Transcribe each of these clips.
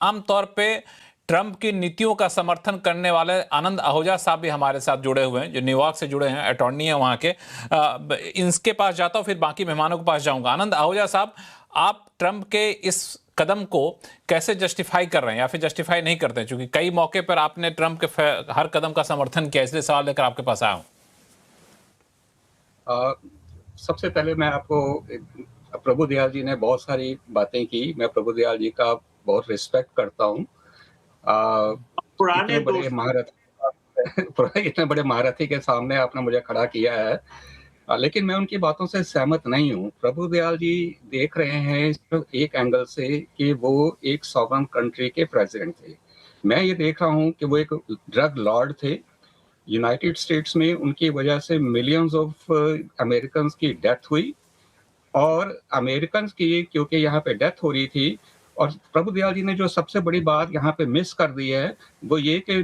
आमतौर पे ट्रंप की नीतियों का समर्थन करने वाले आनंद आहूजा साहब भी हमारे साथ जुड़े हुए हैं, जो न्यूयॉर्क से जुड़े हैं, अटॉर्नी है वहां के। इनके पास जाता हूं, फिर बाकी मेहमानों के पास जाऊंगा। आनंद आहूजा साहब, आप ट्रंप के इस कदम को कैसे जस्टिफाई कर रहे हैं या फिर जस्टिफाई नहीं करते हैं? क्योंकि कई मौके पर आपने ट्रंप के हर कदम का समर्थन किया, इसलिए सवाल लेकर आपके पास आया हूं। सबसे पहले मैं आपको, प्रभु दयाल जी ने बहुत सारी बातें की, मैं प्रभु दयाल जी का बहुत रिस्पेक्ट करता हूँ। पुराने इतने बड़े महारथी इतने बड़े महारथी के सामने आपने मुझे खड़ा किया है, लेकिन मैं उनकी बातों से सहमत नहीं हूँ। प्रभु दयाल जी देख रहे हैं सिर्फ एक एंगल से कि वो एक सॉवरन कंट्री के प्रेसिडेंट थे। मैं ये देख रहा हूँ कि वो एक ड्रग लॉर्ड थे। यूनाइटेड स्टेट्स में उनकी वजह से मिलियंस ऑफ अमेरिकन की डेथ हुई, और अमेरिकन की क्योंकि यहाँ पे डेथ हो रही थी। और प्रभु दयाल जी ने जो सबसे बड़ी बात यहाँ पे मिस कर दी है, वो ये कि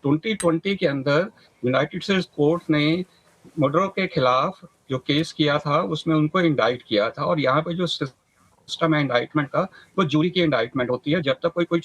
2020 के अंदर यूनाइटेड स्टेट्स कोर्ट ने मर्डरों के खिलाफ जो केस किया था उसमें उनको इंडाइट किया था, और यहाँ पे जो सिस्टम है इंडाइटमेंट का, वो जूरी की इंडाइटमेंट होती है। जब तक कोई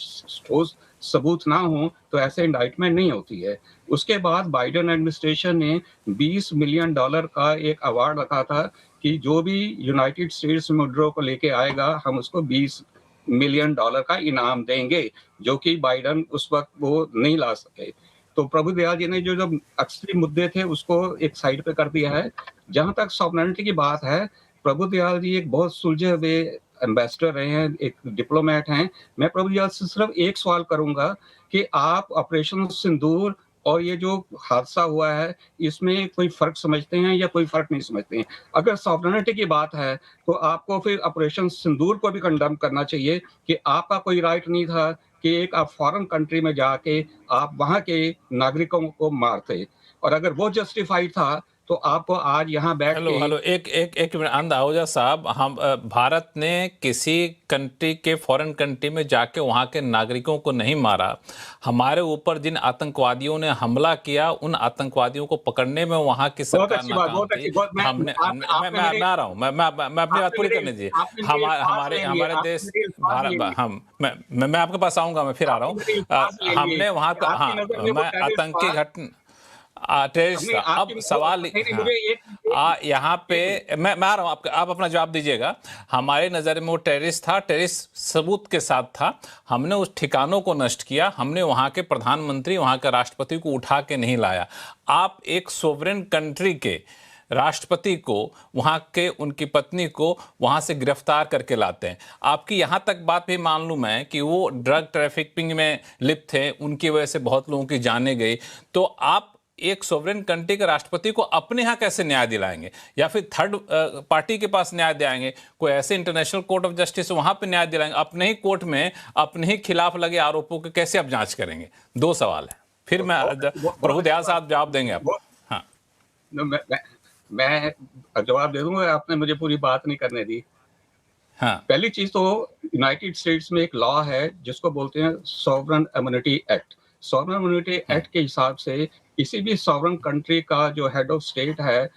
ठोस सबूत ना हो तो ऐसे इंडाइटमेंट नहीं होती है। उसके बाद बाइडेन एडमिनिस्ट्रेशन ने $20 मिलियन का एक अवार्ड रखा था कि जो भी यूनाइटेड स्टेट्स मर्डरों को लेके आएगा हम उसको $20 मिलियन का इनाम देंगे, जो कि बाइडेन उस वक्त वो नहीं ला सके। तो प्रभु दयाल जी ने जो जो असली मुद्दे थे उसको एक साइड पे कर दिया है। जहां तक सॉवरेनिटी की बात है, प्रभु दयाल जी एक बहुत सुलझे हुए एम्बेसडर रहे हैं, एक डिप्लोमेट हैं। मैं प्रभु दयाल से सिर्फ एक सवाल करूंगा कि आप ऑपरेशन सिंदूर और ये जो हादसा हुआ है इसमें कोई फर्क समझते हैं या कोई फर्क नहीं समझते हैं? अगर सॉवरेनिटी की बात है तो आपको फिर ऑपरेशन सिंदूर को भी कंडेम करना चाहिए कि आपका कोई राइट नहीं था कि एक आप फॉरेन कंट्री में जाके आप वहां के नागरिकों को मारते। और अगर वो जस्टिफाइड था तो आपको आज यहाँ बैठ के हेलो, एक मिनट। आनंद आहूजा साहब, हम भारत ने किसी कंट्री के फॉरेन कंट्री में जाके वहां के नागरिकों को नहीं मारा। हमारे ऊपर जिन आतंकवादियों ने हमला किया उन आतंकवादियों को पकड़ने में वहां की सरकार नाकाम थी। मैं आ रहा हूँ, मैं अपनी बात पूरी करने दीजिए। हमारे देश मैं आपके पास आऊंगा, मैं फिर आ रहा हूँ। हमने वहां का, हाँ, मैं आतंकी घटना टेररिस्ट था। अब सवाल यहाँ पे मैं आ रहा हूँ, आप अपना जवाब दीजिएगा। हमारे नजर में वो टेररिस्ट था, टेररिस्ट सबूत के साथ था। हमने उस ठिकानों को नष्ट किया, हमने वहां के प्रधानमंत्री, वहां के राष्ट्रपति को उठा के नहीं लाया। आप एक सोवरेन कंट्री के राष्ट्रपति को, वहां के उनकी पत्नी को वहां से गिरफ्तार करके लाते हैं। आपकी यहां तक बात भी मालूम है कि वो ड्रग ट्रैफिकिंग में लिप्त थे, उनकी वजह से बहुत लोगों की जानें गई। तो आप एक सोवरेन कंट्री के राष्ट्रपति को अपने यहां कैसे न्याय दिलाएंगे, या फिर थर्ड पार्टी के पास न्याय दिलाएंगे? कोई ऐसे इंटरनेशनल कोर्ट ऑफ जस्टिस वहां पे न्याय दिलाएंगे? अपने ही कोर्ट में अपने ही खिलाफ लगे आरोपों के कैसे आप जांच करेंगे? दो सवाल है, फिर मैं प्रभु दयाल साहब जवाब देंगे आपको। हाँ, मैं जवाब दे दूंगा, आपने मुझे पूरी बात नहीं करने दी। हाँ, पहली चीज तो यूनाइटेड स्टेट्स में एक लॉ है जिसको बोलते हैं sovereign immunity act. Sovereign immunity act के हिसाब से किसी भी सॉवरन कंट्री का जो हेड ऑफ स्टेट है,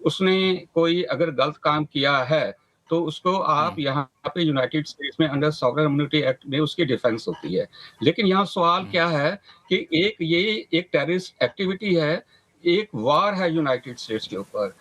उसने कोई अगर गलत काम किया है तो उसको आप यहाँ पे यूनाइटेड स्टेट्स में अंडर सॉवरन इम्यूनिटी एक्ट में उसकी डिफेंस होती है। लेकिन यहाँ सवाल क्या है कि ये एक टेररिस्ट एक्टिविटी है, एक वार है यूनाइटेड स्टेट्स के ऊपर,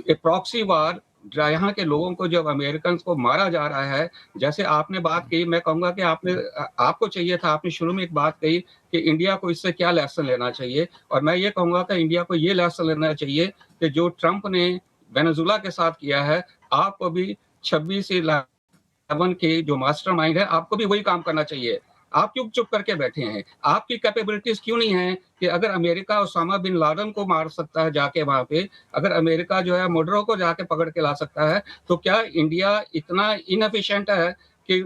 एक प्रॉक्सी वार। यहाँ के लोगों को जब अमेरिकन को मारा जा रहा है, जैसे आपने बात कही, मैं कहूंगा कि आपको चाहिए था, आपने शुरू में एक बात कही कि इंडिया को इससे क्या लेसन लेना चाहिए, और मैं ये कहूंगा कि इंडिया को ये लेसन लेना चाहिए कि जो ट्रंप ने वेनेजुला के साथ किया है, आपको भी 26/11 के जो मास्टरमाइंड है, आपको भी वही काम करना चाहिए। आप क्यों चुप करके बैठे हैं? आपकी कैपेबिलिटीज क्यों नहीं है कि अगर अमेरिका ओसामा बिन लादेन को मार सकता है जाके वहां पे, अगर अमेरिका जो है मर्डरों को जाके पकड़ के ला सकता है, तो क्या इंडिया इतना इनएफिशिएंट है कि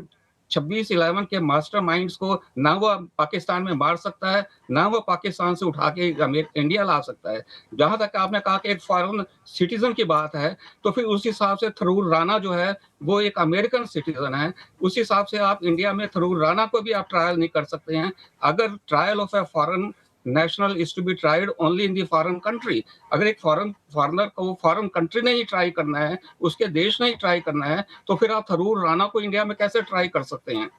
26/11 के मास्टरमाइंड्स को ना वो पाकिस्तान में मार सकता है, ना वो पाकिस्तान से उठा के इंडिया ला सकता है? जहां तक आपने कहा कि एक फॉरेन सिटीजन की बात है, तो फिर उस हिसाब से थरूर राणा जो है वो एक अमेरिकन सिटीजन है। उस हिसाब से आप इंडिया में थरूर राणा को भी आप ट्रायल नहीं कर सकते हैं। अगर trial of a foreign national is to be tried only in the foreign country, अगर एक फॉरेनर को फॉरेन कंट्री ने ही ट्राई करना है, उसके देश ने ही ट्राई करना है, तो फिर आप थरूर राणा को इंडिया में कैसे ट्राई कर सकते हैं?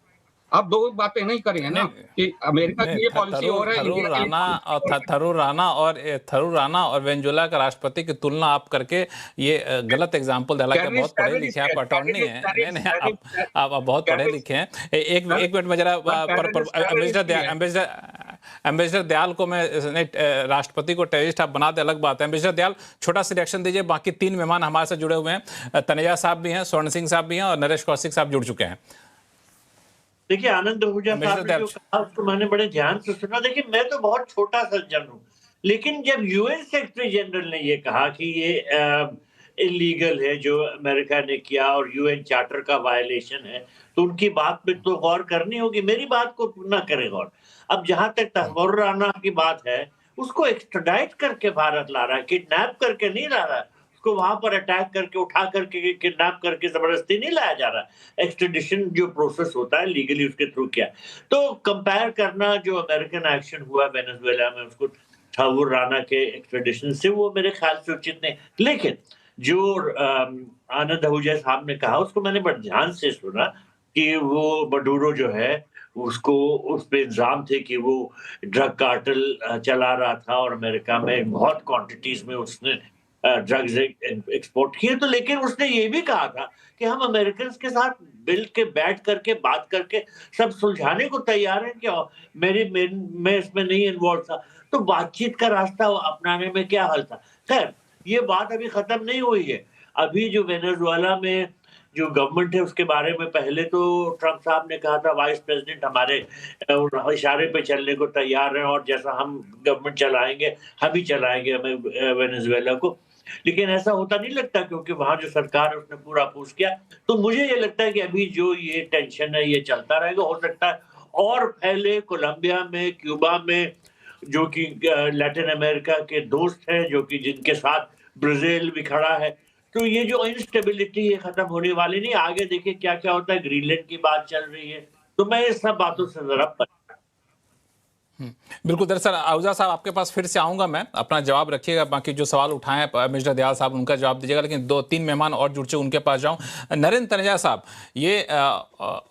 आप दो बातें नहीं करी है ना नहीं कि अमेरिका नहीं, की ये पॉलिसी और है, थरूर इंडिया की राणा पॉलिसी और और है। थरूर राणा और वेनेजुएला के राष्टपति की तुलना आप करके ये गलत एग्जांपल दिला के, बहुत पढ़े लिखे हैं, आप अटॉर्नी हैं, नहीं नहीं, आप बहुत पढ़े लिखे हैं। एक एक मिनट में जरा एम्बेसडर दयाल को मैं राष्ट्रपति को टेररिस्ट आप बना दे अलग बात है। एम्बेसडर दयाल, छोटा सा रिएक्शन दीजिए। बाकी 3 मेहमान हमारे साथ जुड़े हुए हैं, तनेजा साहब भी हैं, स्वर्ण सिंह साहब भी हैं और नरेश कौशिक साहब जुड़ चुके हैं। देखिए, आनंद आहूजा साहब ने जो कहा उसको मैंने बड़े ध्यान से सुना। देखिए, मैं तो बहुत छोटा सज्जन हूँ, लेकिन जब यूएन सेक्रेटरी जनरल ने ये कहा कि ये इलीगल है जो अमेरिका ने किया और यूएन चार्टर का वायलेशन है, तो उनकी बात पे तो गौर करनी होगी, मेरी बात को ना करे गौर। अब जहां तक तहव्वुर राना की बात है, उसको एक्स्ट्राडाइट करके भारत ला रहा है, किडनैप करके नहीं ला रहा है। उसको वहां पर अटैक करके, उठा करके, किडनैप करके जबरदस्ती नहीं लाया जा रहा है। एक्स्ट्रेडिशन जो प्रोसेस होता है लीगली उसके थ्रू किया। तो कंपेयर करना जो अमेरिकन एक्शन हुआ वेनेजुएला में उसको तहव्वुर राना के एक्स्ट्रेडिशन से, वो मेरे ख्याल से उचित नहीं। लेकिन जो आनंद आहूजा साहब ने कहा उसको मैंने बड़े ध्यान से सुना कि वो मडूरो जो है उसको, उस पे इल्जाम थे कि वो ड्रग कार्टेल चला रहा था और अमेरिका में बहुत क्वांटिटीज में उसने ड्रग्स एक्सपोर्ट किए। तो लेकिन उसने ये भी कहा था कि हम अमेरिकन के साथ मिल के बैठ करके बात करके सब सुलझाने को तैयार हैं, कि मैं इसमें नहीं इन्वॉल्व था। तो बातचीत का रास्ता अपनाने में क्या हल था। खैर, ये बात अभी खत्म नहीं हुई है। अभी जो वेनेजुएला में जो गवर्नमेंट है उसके बारे में पहले तो ट्रम्प साहब ने कहा था वाइस प्रेसिडेंट हमारे इशारे पे चलने को तैयार हैं और जैसा हम गवर्नमेंट चलाएंगे हम ही चलाएंगे हमें वेनेजुएला को। लेकिन ऐसा होता नहीं लगता, क्योंकि वहां जो सरकार है उसने पूरा अपोज किया। तो मुझे ये लगता है कि अभी जो ये टेंशन है ये चलता रहेगा, हो सकता है और फैले कोलंबिया में, क्यूबा में, जो कि लैटिन अमेरिका के दोस्त हैं, जो कि जिनके साथ ब्राजील भी खड़ा है। तो ये जो इंस्टेबिलिटी है खत्म होने वाली नहीं। आगे देखिए क्या क्या होता है। ग्रीनलैंड की बात चल रही है, तो मैं इस सब बातों से जरा बिल्कुल। दरअसल आहूजा साहब आपके पास फिर से आऊंगा मैं, अपना जवाब रखिएगा। बाकी जो सवाल उठाए हैं मिस्टर दयाल साहब उनका जवाब दीजिएगा, लेकिन 2-3 मेहमान और जुड़ चुके उनके पास जाऊं। नरेंद्र तनेजा साहब, ये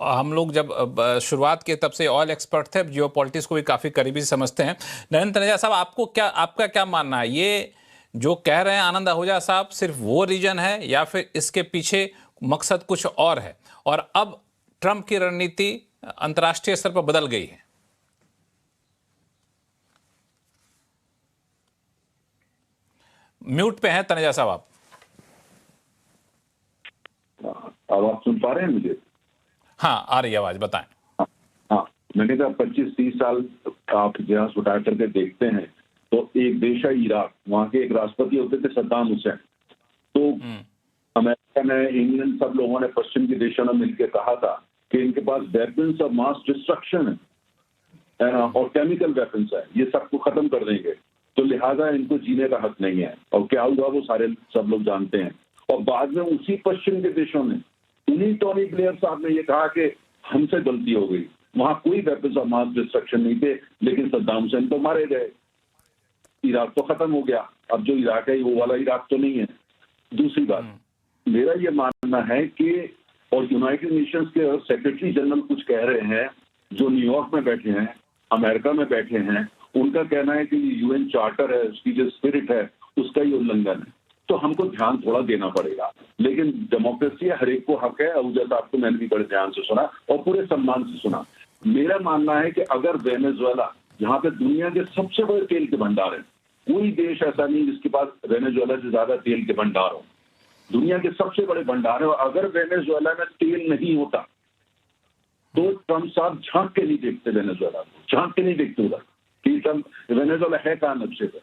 हम लोग जब शुरुआत किए तब से ऑयल एक्सपर्ट थे, जियो पॉलिटिक्स को भी काफ़ी करीबी से समझते हैं। नरेंद्र तनेजा साहब, आपका क्या मानना है, ये जो कह रहे हैं आनंद आहूजा साहब सिर्फ वो रीजन है या फिर इसके पीछे मकसद कुछ और है, और अब ट्रंप की रणनीति अंतर्राष्ट्रीय स्तर पर बदल गई है? म्यूट पे हैं तनेजा साहब आप। अब आप सुन पा रहे हैं मुझे? हाँ, आ रही आवाज, बताएं। हाँ, मैंने कहा 25-30 साल आप इतिहास उठा करके देखते हैं तो एक देश है इराक, वहां के एक राष्ट्रपति होते थे सद्दाम हुसैन। तो अमेरिका ने, इंग्लैंड, सब लोगों ने, पश्चिम के देशों ने मिलकर कहा था कि इनके पास वेपन्स ऑफ मास डिस्ट्रक्शन है और केमिकल वेपन्स है, ये सबको खत्म कर देंगे, तो लिहाजा इनको जीने का हक नहीं है। और क्या हुआ वो सारे सब लोग जानते हैं। और बाद में उसी पश्चिम के देशों ने, उन्हीं टोनी ब्लेयर साहब ने ये कहा कि हमसे गलती हो गई, वहां कोई वेपन्स ऑफ मास डिस्ट्रक्शन नहीं थे, लेकिन सद्दाम हुसैन तो मारे गए, इराक तो खत्म हो गया। अब जो इराक है वो वाला इराक तो नहीं है। दूसरी बात, मेरा ये मानना है कि, और यूनाइटेड नेशंस के सेक्रेटरी जनरल कुछ कह रहे हैं जो न्यूयॉर्क में बैठे हैं, अमेरिका में बैठे हैं, उनका कहना है कि यूएन चार्टर है, उसकी जो स्पिरिट है उसका ही उल्लंघन है। तो हमको ध्यान थोड़ा देना पड़ेगा, लेकिन डेमोक्रेसी हर एक को हक है। आहूजा साहब को मैंने भी बड़े ध्यान से सुना और पूरे सम्मान से सुना। मेरा मानना है कि अगर वेनेजुएला, जहां पे दुनिया के सबसे बड़े तेल के भंडार है, कोई देश ऐसा नहीं जिसके पास वेनेजुएला से ज्यादा तेल के भंडार हो, दुनिया के सबसे बड़े भंडार है, और अगर वेनेजुएला में तेल नहीं होता तो ट्रम्प साहब झांक के नहीं देखते वेनेजुएला को, झांक के नहीं देखते उधर कि ट्रम्प वेनेजुएला है कहां नक्शे पर।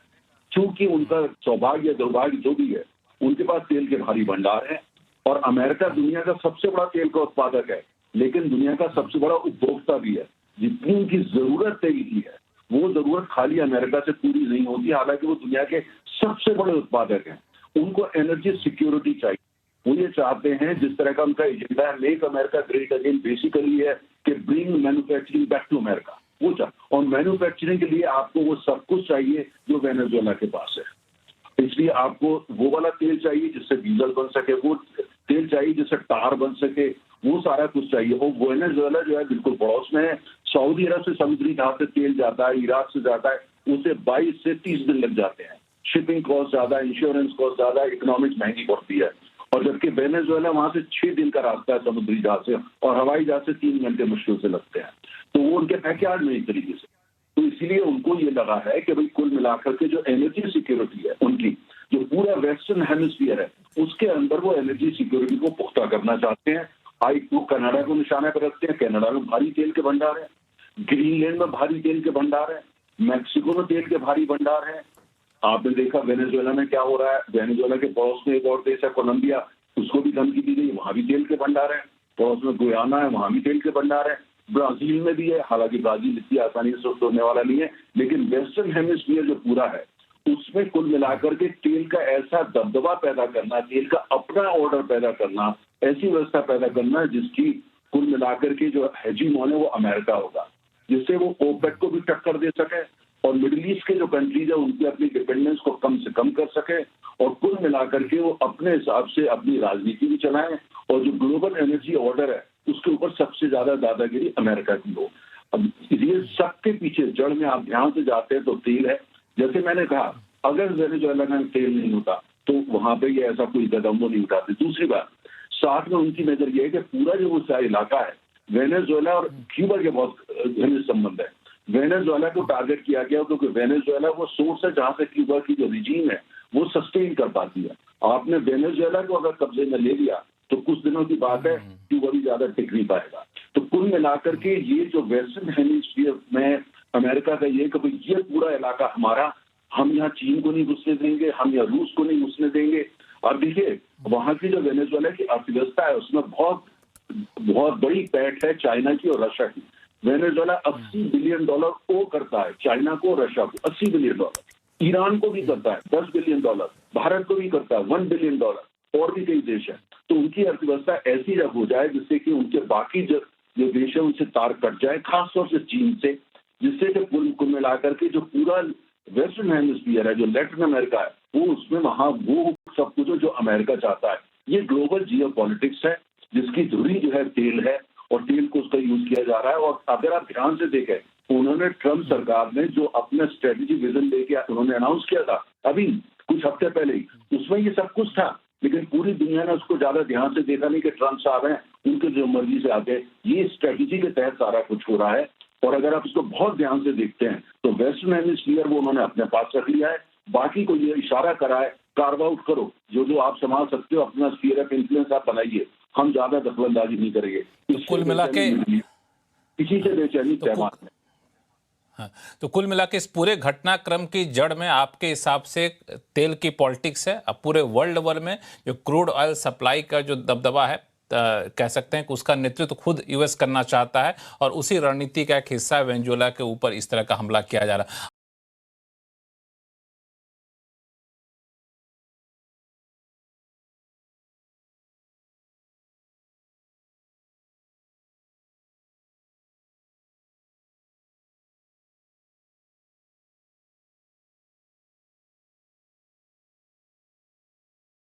क्योंकि उनका सौभाग्य दुर्भाग्य जो भी है, उनके पास तेल के भारी भंडार है, और अमेरिका दुनिया का सबसे बड़ा तेल का उत्पादक है, लेकिन दुनिया का सबसे बड़ा उपभोक्ता भी है। जितनी उनकी जरूरत तेल की है, वो जरूरत खाली अमेरिका से पूरी नहीं होती, हालांकि वो दुनिया के सबसे बड़े उत्पादक हैं। उनको एनर्जी सिक्योरिटी चाहिए। वो ये चाहते हैं, जिस तरह का उनका एजेंडा है, make America great again, basically है कि bring manufacturing back to America, वो चाह। और मैन्युफैक्चरिंग के लिए आपको वो सब कुछ चाहिए जो वेनेजुएला के पास है। इसलिए आपको वो वाला तेल चाहिए जिससे डीजल बन सके, वो तेल चाहिए जिससे टार बन सके, वो सारा कुछ चाहिए। और वेनेजुएला जो है बिल्कुल पड़ोस में है, सऊदी अरब से समुद्री जहाज से तेल जाता है, इराक से जाता है, उसे 22 से 30 दिन लग जाते हैं। शिपिंग कॉस्ट ज्यादा, इंश्योरेंस कॉस्ट ज्यादा, इकोनॉमिक्स महंगी पड़ती है। और जबकि वेनेजुएला वहां से 6 दिन का रास्ता है समुद्री जहाज से, और हवाई जहाज से 3 घंटे मुश्किल से लगते हैं। तो वो उनके बैकयार्ड में एक तरीके से, तो इसीलिए उनको ये लगा है कि भाई कुल मिलाकर के जो एनर्जी सिक्योरिटी है उनकी, जो पूरा वेस्टर्न हेमिस्फीयर है उसके अंदर वो एनर्जी सिक्योरिटी को पुख्ता करना चाहते हैं। वो कनाडा को निशाने पर रखते हैं। कनाडा में भारी तेल के भंडार है, ग्रीनलैंड में भारी तेल के भंडार है, मैक्सिको में तेल के भारी भंडार है। आपने देखा वेनेजुएला में क्या हो रहा है। वेनेजुएला के पड़ोस में एक और देश है कोलंबिया, उसको भी धमकी दी गई, वहां भी तेल के भंडार है। पड़ोस में गुयाना है, वहां भी तेल के भंडार है। ब्राजील में भी है, हालांकि ब्राजील इतनी आसानी से तोड़ने वाला नहीं है, लेकिन वेस्टर्न हेमिस्फीयर जो पूरा है उसमें कुल मिलाकर के तेल का ऐसा दबदबा पैदा करना, तेल का अपना ऑर्डर पैदा करना, ऐसी व्यवस्था पैदा करना जिसकी कुल मिलाकर के जो हेजीमोन है वो अमेरिका होगा, जिससे वो ओपेक को भी टक्कर दे सके और मिडिल ईस्ट के जो कंट्रीज है उनकी अपनी डिपेंडेंस को कम से कम कर सके, और कुल मिलाकर के वो अपने हिसाब से अपनी राजनीति भी चलाएं, और जो ग्लोबल एनर्जी ऑर्डर है उसके ऊपर सबसे ज्यादा दादागिरी अमेरिका की हो। अब ये सबके पीछे जड़ में आप ध्यान से जाते हैं तो तेल है। जैसे मैंने कहा, अगर वेनेजुएला में तेल नहीं होता तो वहां पे ये ऐसा कोई कदम वो नहीं उठाते। दूसरी बात, साथ में उनकी नजर ये है कि पूरा जो वो इलाका है, वेनेजुएला और क्यूबा के बहुत घनिष्ठ संबंध है। वेनेजुएला को टारगेट किया गया क्योंकि वेनेजुएला वो सोर्स है जहां से क्यूबा की जो रिजीम है वो सस्टेन कर पाती है। आपने वेनेजुएला को अगर कब्जे में ले लिया तो कुछ दिनों की बात है, क्यूबा भी ज्यादा टिक नहीं पाएगा। तो कुल मिलाकर के ये जो वेस्टर्न हेमिस्फीयर में अमेरिका का ये कि ये पूरा इलाका हमारा, हम यहाँ चीन को नहीं घुसने देंगे, हम यहाँ रूस को नहीं घुसने देंगे। और देखिए वहां की जो वेनेजुएला की अर्थव्यवस्था है उसमें बहुत बड़ी पैठ है चाइना की और रशिया की। वेनेजुएला $80 बिलियन ओ करता है चाइना को, रशिया को $80 बिलियन, ईरान को भी करता है $10 बिलियन, भारत को भी करता है $1 बिलियन, और भी कई देश है। तो उनकी अर्थव्यवस्था ऐसी जब हो जाए जिससे कि उनके बाकी जो देश है उनसे तार कट जाए, खासतौर से चीन से, जिससे कि कुल मिलाकर के जो पूरा वेस्टर्न हेमिस्फीयर है, जो लैटिन अमेरिका है, वो उसमें वहां वो सब कुछ जो अमेरिका चाहता है। ये ग्लोबल जियोपॉलिटिक्स है जिसकी धुरी जो है तेल है, और तेल को उसका यूज किया जा रहा है। और अगर आप ध्यान से देखें, उन्होंने ट्रम्प सरकार ने जो अपना स्ट्रेटेजी विजन लेके उन्होंने अनाउंस किया था अभी कुछ हफ्ते पहले ही, उसमें ये सब कुछ था, लेकिन पूरी दुनिया ने उसको ज्यादा ध्यान से देखा नहीं कि ट्रम्प साहब हैं, उनके जो मर्जी से आते, ये स्ट्रेटेजी के तहत सारा कुछ हो रहा है। और अगर आप इसको बहुत ध्यान से देखते हैं तो वेस्टर्न हेमिस्फीयर वो उन्होंने अपने पास रख लिया है, बाकी को ये इशारा करा है कार्व आउट करो, जो आप संभाल सकते हो अपना स्फीयर ऑफ इन्फ्लुएंस आप बनाइए, हम ज्यादा दखलंदाजी नहीं करेंगे। कुल मिला के किसी से बेचैनी तैमान है। हाँ, तो कुल मिला के इस पूरे घटनाक्रम की जड़ में आपके हिसाब से तेल की पॉलिटिक्स है। अब पूरे वर्ल्ड ओवर में जो क्रूड ऑयल सप्लाई का जो दबदबा है, कह सकते हैं कि उसका नेतृत्व खुद यूएस करना चाहता है, और उसी रणनीति का एक हिस्सा वेनेजुएला के ऊपर इस तरह का हमला किया जा रहा है।